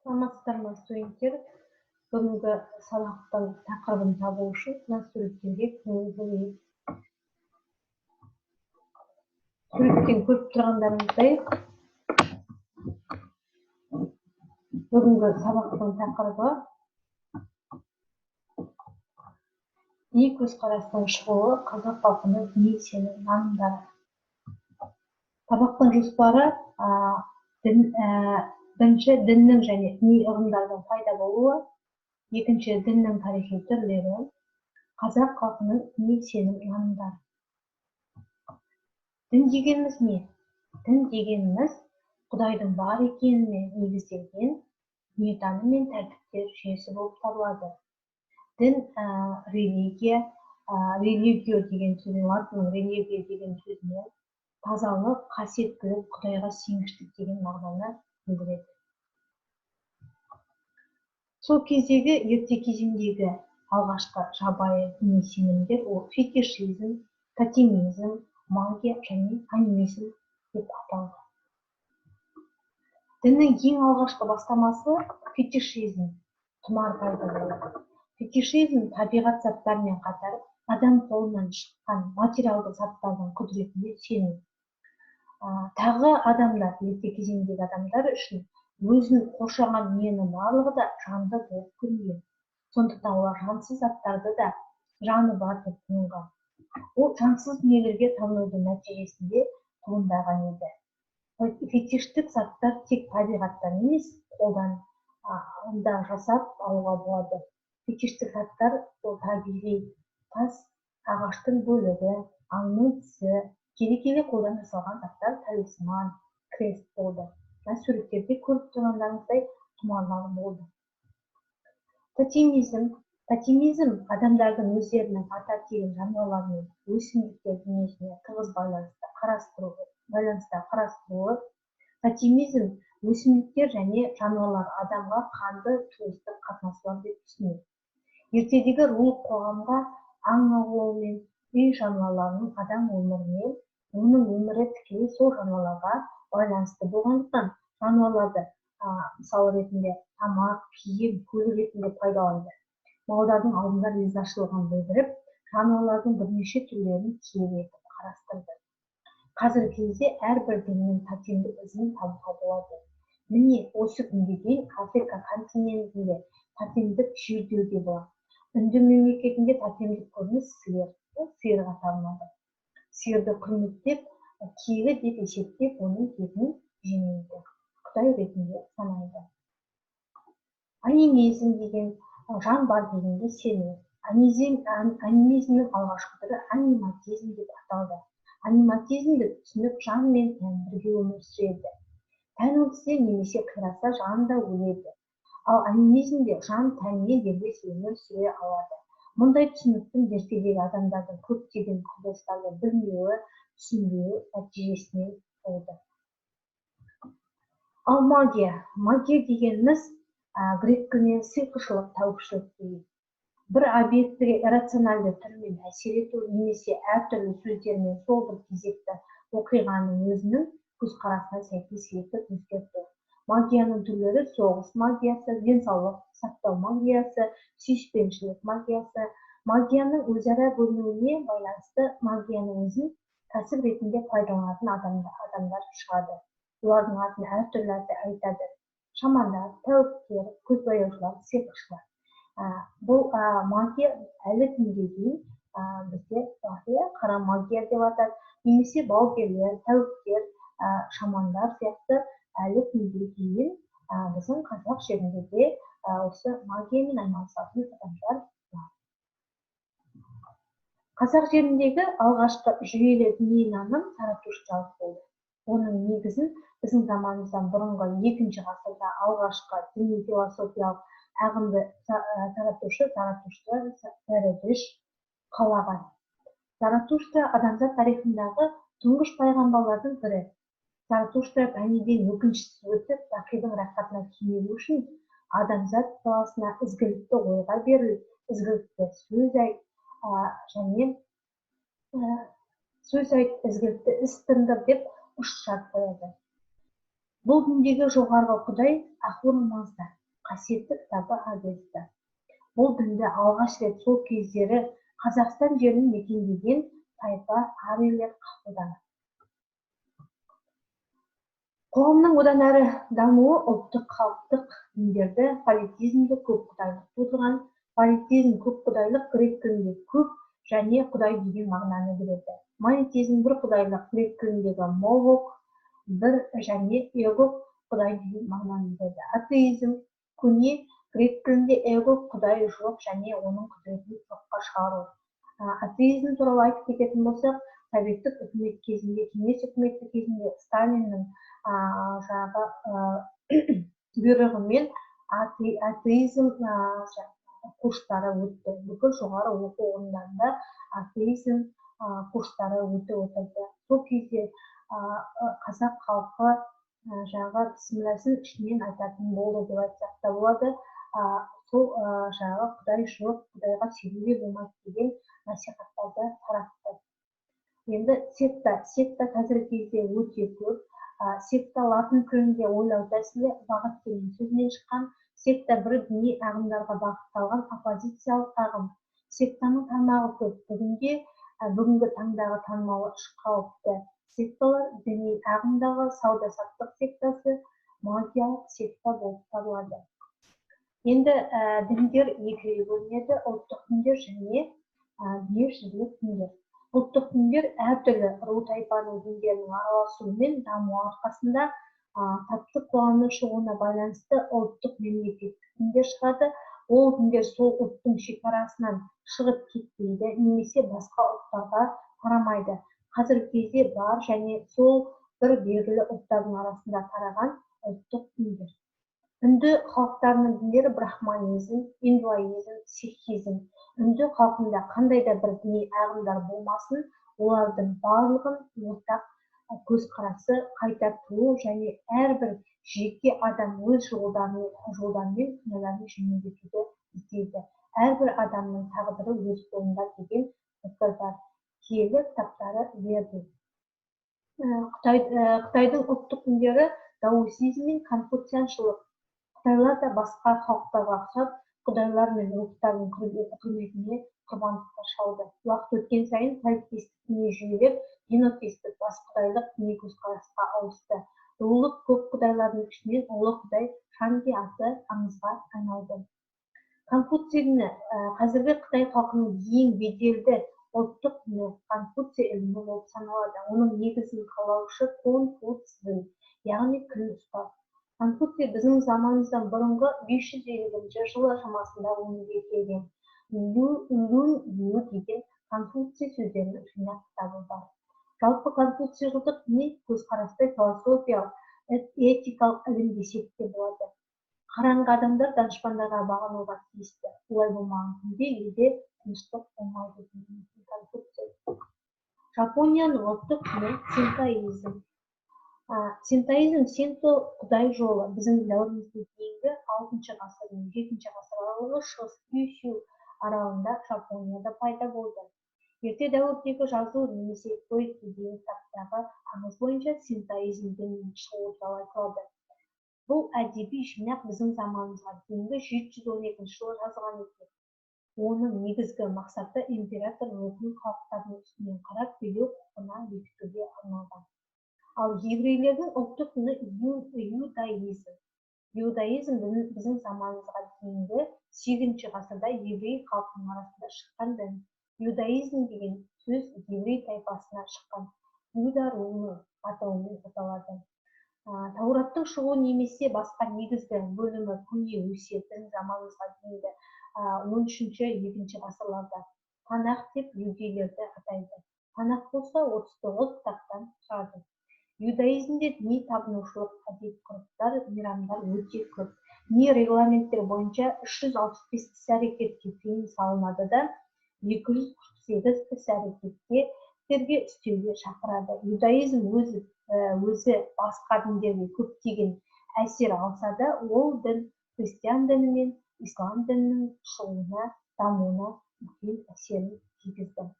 Саламатсыздар ма, студенттер? Бүгінгі сабақтың тақырыбын табу үшін мына суреттерге көңіл бөлейік. Суреттен көріп тұрғандарыңыздай, бүгінгі сабақтың тақырыбы діни көзқарастың шығуы қазақ халқының діни сенім нанымдары. Сабақтың жоспары бірінші діннің және діни ұғымдардың пайда болуы, екінші діннің тарихи түрлері, қазақ халқының діни сенім нанымдары. Дін дегеніміз не? Дін дегеніміз Құдайдың бар екеніне негізделген дүниетаным мен тәртіптер жүйесі болып табылады. Дін религио деген сөзден, латынның религия деген сөзінен тазалық, қасиеттілік, Құдайға сенгіштік деген мағынаны білдіреді. Сол кездегі ерте кезеңдегі алғашқы жабайы діни сенімдер ол фетишизм, тотемизм, магия және анимизм деп аталды. Діннің ең алғашқы бастамасы фетишизм, тұмар пайда болды. Фетишизм табиғат заттарымен қатар адам қолынан шыққан материалды заттардың құдіретіне сену. Тағы адамдар, ерте кезеңдегі адамдар үшін өзін қоршаған дүниенің барлығы да жанды болып көрінген. Сондықтан олар жансыз заттарды да жаны бар деп таныған. Ол жансыз дүниелерге табынудың нәтижесінде туындаған еді. Фетиштік заттар тек табиғаттан емес, қолдан да жасап алуға болады. Фетиштік заттар ол табиғи тас, ағаштың бөлігі, аңның тісі, келе-келе қолдан жасалған заттар талисман, крест болды. Суреттерде көріп тұрғандарыңыздай тұмарлар болды. Тотемизм адамдардың өздерінің ата тегін жануарлар мен өсімдіктер дүниесіне тығыз байланыста қарастыруы. Тотемизм өсімдіктер және жануарлар адамға қанды туыстық қатынасы бар деп түсінеді. Ертедегі рулық қоғамға аң аулау мен үй жануарларының адам өміріне, оның өмірі тікелей сол жануарларға байланысты болғандықтан жануарларды мысалы ретінде тамақ, киім, көлік ретінде пайдаланды. Малдардың алдында ризашылығын білдіріп, жануарлардың бірнеше түрлерін киелі етіп қарастырды. Қазіргі кезде әрбір діннің тотемдік ізін табуға болады. Міне осы күнге дейін Африка континентінде тотемдік жүйе деуге болады. Үнді мемлекетінде тотемдік көрініс сиырға табынады. Сиырды құрметтеп, киелі деп есептеп, оның етін жемейді, Құдай ретінде санайды. Анимизм деген жан бар дегенге сену. Анимизмнің алғашқы түрі аниматизм деп аталды. Аниматизмді түсінік жан мен тән бірге өмір сүреді. Тән өлсе немесе қираса, жан да өледі. Ал анимизмде жан тәніне дербес өмір сүре алады. Мұндай түсініктің ертедегі адамдардың көптеген құбылыстарды білмеуі, түсінбеуі нәтижесінде болды. Ал магия дегеніміз грек тілінен сиқыршылық, тәуіпшілік дейді. Бір объектіге иррациональды түрмен әсер ету немесе әртүрлі сөздермен сол бір кезекті оқиғаның өзінің көзқарасына сәйкес етіп өзгерту. Магияның түрлері соғыс магиясы, денсаулық сақтау магиясы, сүйіспеншілік магиясы. Магияның өзара бөлінуіне байланысты магияның өзін кәсіп ретінде пайдаланатын адамдар шығады. Олардың атын әртүрлі айтады. Шамандар, тәуіптер, көзбояушылар, сиқыршылар. Бұл магия әлі күнге дейін бізде қара магия деп атады. Немесе балгерлер, тәуіптер, шамандар сияқты әлі күнге дейін біздің қазақ жерінде де осы магиямен айналысатын адамдар бар. Қазақ жеріндегі алғашқы жүйелі діни наным заратуштралық болды. Оның негізін біздің заманымыздан бұрынғы 2-ші ғасырда алғашқы діни философиялық ағымды Заратуштра қалаған. Заратуштра адамзат тарихындағы тұңғыш пайғамбарлардың бірі. Заратуштра пәниден өкінішсіз өтіп, бақидің рақатына кенелу үшін адамзат баласына ізгілікті ойға беріліп, ізгілікті сөз айт, ізгілікті іс тындыр деп шарт қояды. Бұл діндегі жоғарғы құдай Ахура Мазда, қасиетті кітабы Авеста. Бұл дінді алғаш рет сол кездері Қазақстан жерін мекендеген тайпа арийлер қабылдады. Қоғамның одан әрі дамуы ұлттық халықтық діндерді политизмді көп құдайлық тудырған. Политизм көп құдайлық грек тілінде көп және құдай деген мағынаны береді. Монотеизм бір құдайлық грек тіліндегі молок, бір және эго құдай деген мағынаны береді. Атеизм көне грек тілінде эго құдай жоқ және оның құдіретін жоққа шығару. Атеизм туралы айтып кететін болсақ, советтік үкімет кезінде, кеңес үкіметі кезінде Сталиннің бұйрығымен атеизм курстары өтті. Бүкіл жоғары оқу орындарында атеизм курстары өтіп отырды. Сол кезде қазақ халқы бісмілласын ішінен айтатын болды деп айтсақ та болады. Сол құдай жоқ, құдайға сенуге болмайды деген насихаттарды таратты. Енді секта қазіргі кезде өте көп. Секта латын тілінде ойлау тәсілі бағыт деген сөзінен шыққан. Секта бір діни ағымдарға бағытталған оппозициялық ағым. Сектаның тармағы көп. Бүгінгі таңдағы танымалы үш қауіпті секталар діни ағымдағы сауда-саттық сектасы, магиялық секта болып табылады. Енді діндер екіге бөлінеді: ұлттық діндер және дүниежүзілік діндер. Ұлттық діндер әртүрлі ру тайпаның діндерінің араласуымен дамуы арқасында таптық қоғамның шығуына байланысты ұлттық мемлекеттік діндер шығады. Ол діндер сол ұлттың шекарасынан шығып кетпейді, немесе басқа ұлттарға тарамайды. Қазіргі кезде бар және сол бір белгілі ұлттардың арасында тараған ұлттық діндер. Үнді халықтарының діндері брахманизм, индуизм, сикхизм. Үнді халқында қандай да бір діни ағымдар болмасын, олардың барлығын ортақ көзқарасы қайта тұру және әрбір жеке адам өз жолдарымен күнәларын жеңілдетуді іздейді. Әрбір адамның тағдыры өз қолында деген пікір бар. Киелі кітаптары берді. Қытайдың ұлттық діндері даосизм мен конфуцианшылық. Қытайлар да басқа халықтарға ұқсап, құдайлар мен рухтардың құрметіне құрбандыққа шалды. Уақыт өткен сайын политеистік діни жүйелер генотеистік басқұдайлық діни көзқарасқа ауысты. Рулық көп құдайлардың ішінен ұлы құдай Шанги аты аңызға айналды. Конфуций діні қазіргі Қытай халқының ең беделді ұлттық діні Конфуций ілімі болып саналады. Оның негізін қалаушы Конфуций, яғни күн ұстаз. Конфуций біздің заманымыздан бұрынғы 550 жылы шамасында өмірге келген. Лун деген Конфуций сөздерінің жинақ кітабы бар. Жалпы конфуцийшылдық діни көзқарасты философиялық, этикалық ілім десек те болады. Қараңғы адамдар данышпандарға бағынуға тиісті. Олай болмаған күнде елде тыныштық болмайды деген Конфуций. Жапонияның ұлттық діні синтоизм. Синтоизм синто құдай жолы біздің дәуірімізге дейінгі 6 ғасыр мен 7 ғасыр аралығы шығыс Кюсю аралында Жапонияда пайда болды. Ерте дәуірдегі жазу немесе Койки деген кітаптағы аңыз бойынша синтоизм дінінің шығуы туралы айтылады. Бұл әдеби жинақ біздің заманымызға дейінгі 712 жылы жазылған екен. Оның негізгі мақсаты император рухын халықтардың үстінен қарап билеу құқығына бекітуге арналған. Ал еврейлердің ұлттық діні иудаизм. Иудаизм біздің заманымызға дейінгі 8 ғасырда еврей халқының арасында шыққан дін. Иудаизм деген сөз еврей тайпасына шыққан иуда руының атауымен аталады. Таураттың шығуы немесе басқа негізгі бөлімі көне өсиет біздің заманымызға дейінгі 13-2 ғасырларда. Танах деп иудейлерді атайды. Танах болса 39 кітаптан тұрады. Иудаизмде діни табынушылық, әдет-ғұрыптар, мейрамдар өте көп. Діни регламенттер бойынша 365 іс-әрекетке тыйым салынады да 248 іс-әрекеттерге істеуге шақырады. Иудаизм өзі басқа діндерге көптеген әсер алса да, ол дін христиан діні мен ислам дінінің шығуына, дамуына үлкен әсерін тигізді.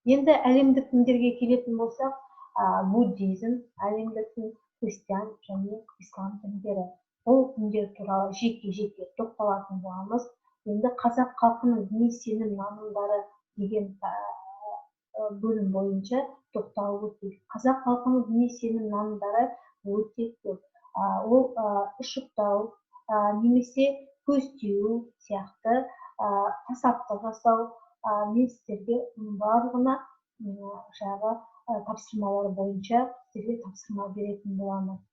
Енді әлемдік діндерге келетін болсақ, буддизм әлемдік дін, христиан және ислам діндері. Бұл діндер туралы жеке тоқталатын боламыз. Енді қазақ халқының діни сенім нанымдары деген бөлім бойынша тоқталып өтейік. Қазақ халқының діни сенім нанымдары өте көп. Ол ұшықтау немесе көз тию сияқты тасаттық жасау, мен сіздерге барлығына жаңағы тапсырмалар бойынша сіздерге тапсырма беретін боламын.